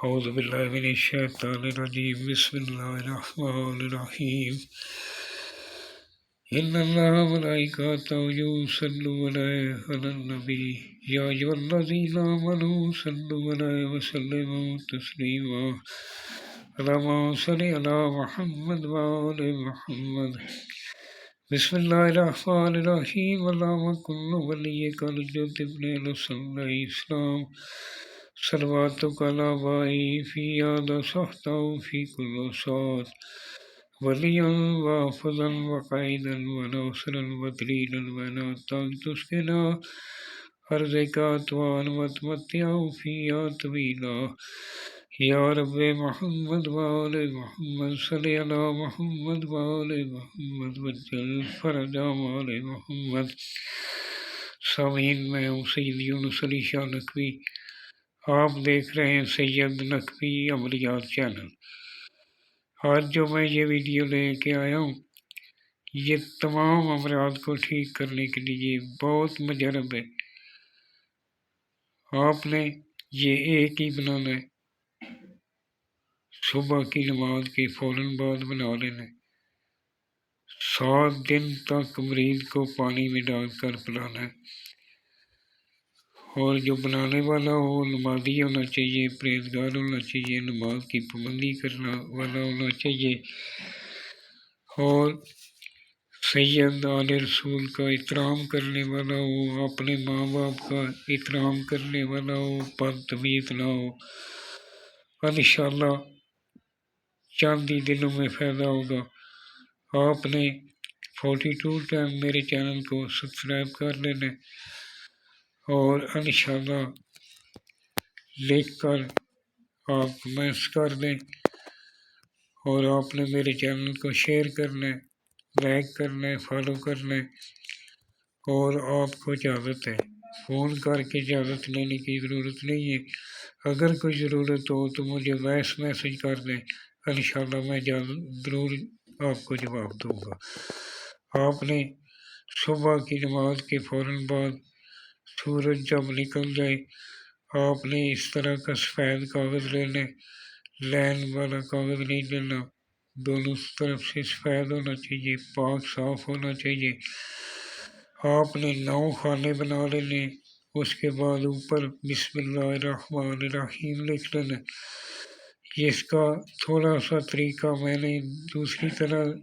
اعوذ باللہ من الشیطان الرجیم بسم اللہ الرحمن الرحیم ان اللہ ملائکۃ یصلون علی النبی یا ایھا الذین آمنوا صلوا علیہ وسلموا تسلیما اللہم صل علی محمد وآل محمد بسم اللہ الرحمن الرحیم اللہم کن ولیک الجد ابن الحسن علیہ السلام صلواتک علی بائی فی یاد سحتہ فی کل سات ولیا وحافظا وقائدا وناصرا ودلیلا ونا تسکنا ارضک طوعا وتمتعا فیہا طویلا یا رب محمد وآل محمد صلی علی محمد وآل محمد وجل فرجهم آل محمد۔ سامعین، میں ہوں سید یونس علی شاہ نقوی، آپ دیکھ رہے ہیں سید نقوی عملیات چینل۔ آج جو میں یہ ویڈیو لے کے آیا ہوں، یہ تمام امراض کو ٹھیک کرنے کے لیے بہت مجرب ہے۔ آپ نے یہ ایک ہی بنانا ہے، صبح کی نماز کے فوراً بعد بنا لینا ہے۔ 7 دن تک مریض کو پانی میں ڈال کر پلانا ہے، اور جو بنانے والا وہ نمازی ہونا چاہیے، پرہیزگار ہونا چاہیے، نماز کی پابندی کرنا والا ہونا چاہیے، اور سید آل رسول کا احترام کرنے والا ہو، اپنے ماں باپ کا احترام کرنے والا ہو، بدتمیز نہ ہو۔ انشاءاللہ چند ہی دنوں میں فائدہ ہوگا۔ آپ نے 42 ٹائم میرے چینل کو سبسکرائب کر لینا ہے، اور انشاءاللہ لکھ کر آپ کمنٹس کر دیں، اور آپ نے میرے چینل کو شیئر کرنا ہے، لائک کرنا ہے، فالو کرنا ہے، اور آپ کو اجازت ہے۔ فون کر کے اجازت لینے کی ضرورت نہیں ہے۔ اگر کوئی ضرورت ہو تو مجھے وائس میسج کر دیں، انشاءاللہ میں ضرور آپ کو جواب دوں گا۔ آپ نے صبح کی نماز کے فوراً بعد سورج جب نکل جائے، آپ نے اس طرح کا سفید کاغذ لینا ہے، لین والا کاغذ نہیں لینا، دونوں طرف سے سفید ہونا چاہیے، پاک صاف ہونا چاہیے۔ آپ نے 9 خانے بنا لینے، اس کے بعد اوپر بسم اللہ الرحمن الرحیم لکھ لینا۔ اس کا تھوڑا سا طریقہ میں نے دوسری طرح